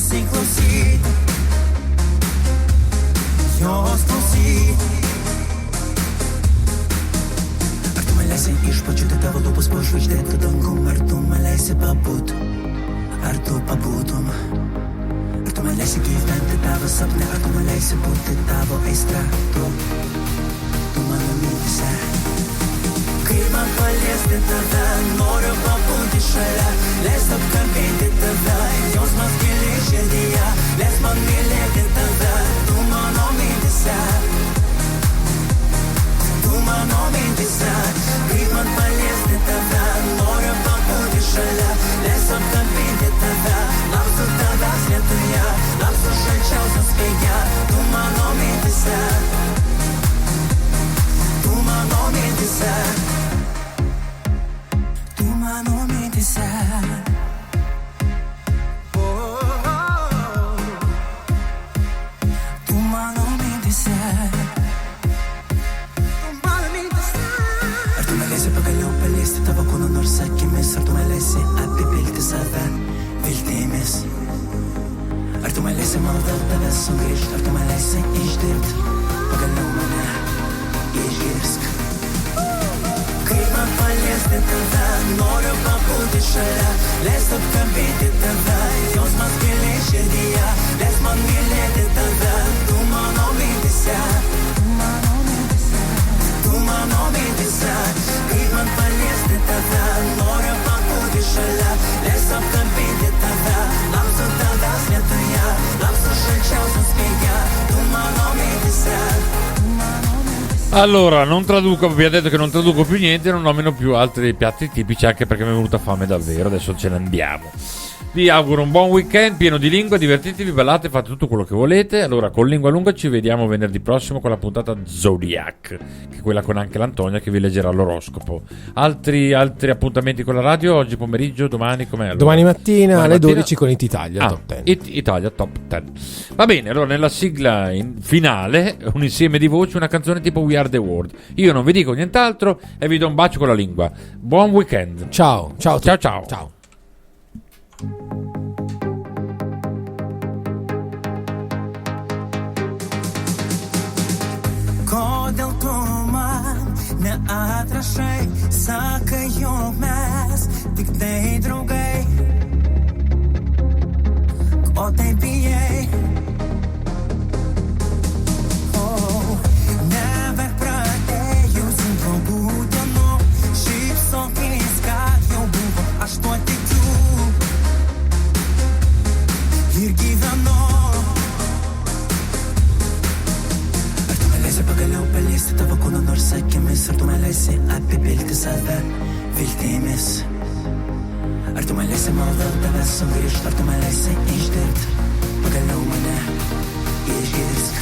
įsiklausyti jos klausyti. Ar tu man leisi išpačiūti tavo lūpas po žvaigždėtų dangum? Ar tu man leisi pabūt? Ar tu pabūtum? Ar tu man leisi gyventi tavo sapne? Ar tu man leisi būti tavo aistra? Tu mano mintyse. Kaip man paliesti tave, noriu pabūti šalia, leis apkabinti tave, jausmas giliai širdyje, leis man mylėti tave, tu mano mintyse. Tu mano mintyse. Kaip man paliesti tave, noriu pabūti šalia, leis apkabinti tave, lauksiu tavęs lietuje, lauksiu šalčiausios vėje, tu mano mintyse. Tu mano mintyse. Tu mano mintyse. Tu mano mintyse. Ar tu man leisi pagaliau paliesti tavo kūną nors akimis? Ar tu man leisi apipilti save viltimis? Ar tu man leisi mano dėl tavęs sugrįžti? Ar tu man leisi išdirbti pagaliau mane? Išgirsk. Kaip man paliesti tave, noriu pabūti šalia, leis apkabinti tave, jausmas giliai širdyje, leis man mylėti tave, tu mano mintyse. Tu mano mintyse. Tu mano mintyse. Kaip man paliesti tave, noriu pabūti šalia, leis apkabinti tave, lauksiu tavęs lietuje, lauksiu šalčiausios vėje, tu mano mintyse. Allora, non traduco, vi ho detto che non traduco più niente, non nomino più altri piatti tipici, anche perché mi è venuta fame davvero, adesso ce ne andiamo. Vi auguro un buon weekend pieno di lingua, divertitevi, ballate, fate tutto quello che volete. Allora, con Lingua Lunga ci vediamo venerdì prossimo con la puntata Zodiac, che è quella con anche l'Antonia che vi leggerà l'oroscopo. Altri appuntamenti con la radio oggi pomeriggio, domani com'è? Allora? Domani mattina alle 12 con It Italia Top 10. Italia Top 10. Va bene, allora nella sigla finale un insieme di voci, una canzone tipo We Are The World. Io non vi dico nient'altro e vi do un bacio con la lingua. Buon weekend. Ciao. Ciao. Ciao ciao. Ciao. Kodėl tu man neatrašai, sakai, jog mes tik tai draugai? Ko taip bijai? Neverk praėjusių draugų dienų, šypsokis, kad jau buvo, aš tuo tikiu ir gyvenu. Pagaliau paliesti tavo kūną nors akimis, ar tu man leisi apipilti save viltimis? Ar tu man leisi mano dėl tavęs sugrįžti? Ar tu man leisi išdirbti pagaliau mane? Išgirsk.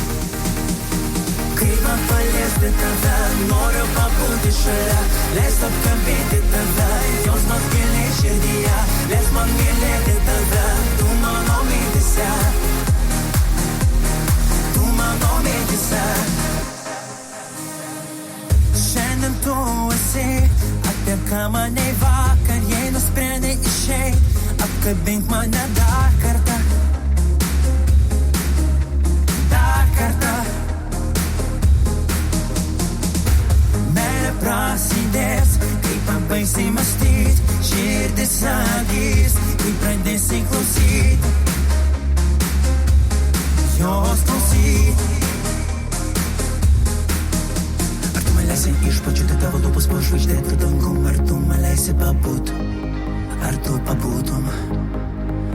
Kaip man paliesti tave, noriu pabūti šalia, leis apkabinti tave, jausmas giliai širdyje, leis man mylėti tave, tu mano mintyse. Tu mano mintyse. Šiandien tu esi, apie ką manei vakar, jei nusprendei išeit, apkabink mane dar kartą. Dar kartą. Meilė prasidės, kai pabaigsi mąstyt, širdis sagys, kai pradėsi klausyt, jos klausyt. Leisi išpačiūti tavo lūpas po žvaigždėtų dangum, ar tu man leisi pabūt, ar tu pabūtum,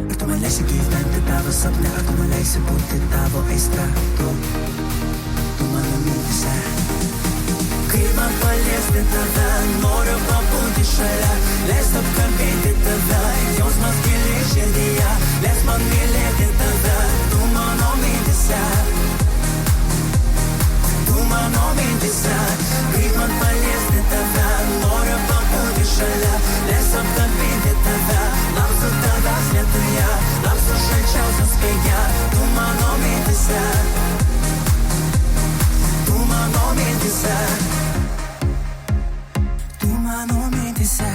ar tu man leisi gyventi tavo sapne, ar tu man leisi būti tavo aistra, tu mano mintyse. Kaip man paliesti tave, noriu pabūti šalia, leis apkabinti tave, jausmas giliai širdyje, leis man mylėti tave, tu mano mintyse. Tu mano mintyse. Kaip man paliesti tave, noriu pabūti šalia, leis apkabinti tave, lauksiu tavęs lietuje, lauksiu šalčiausios vėje, tu mano mintyse. Tu mano mintyse. Tu mano mintyse.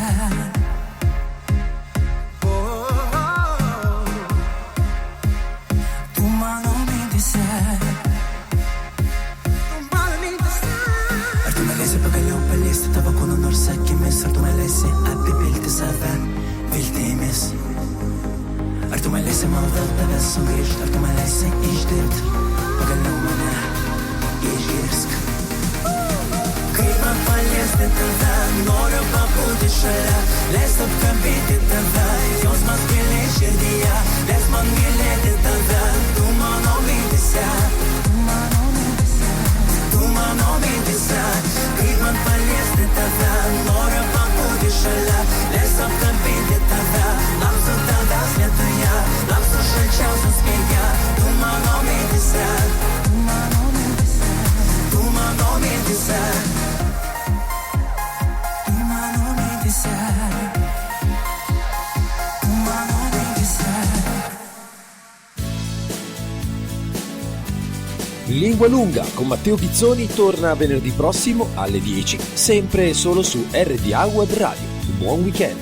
verso un grish Tartu me lesi ish dirt Pagaliu mane ish irsk Kaip man paliesti tave Noriu pabūti šalia Leis apkabinti tave Jausmas giliai širdyje Leis man mylėti tave Tu mano mintyse Tu mano mintyse Kaip man paliesti tave Noriu pabūti šalia Leis apkabinti tave Lauksiu tavęs lietuje Lauksiu šalčiausios vėje Tu mano mintyse Tu mano mintyse Tu mano mintyse Tu mano mintyse Tu mano mintyse Lingua Lunga con Matteo Pizzoni torna venerdì prossimo alle 10, sempre e solo su RDA Web Radio. Buon weekend.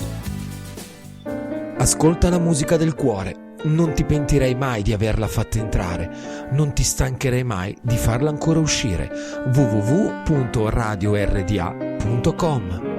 Ascolta la musica del cuore, non ti pentirei mai di averla fatta entrare, non ti stancherei mai di farla ancora uscire. www.radiorda.com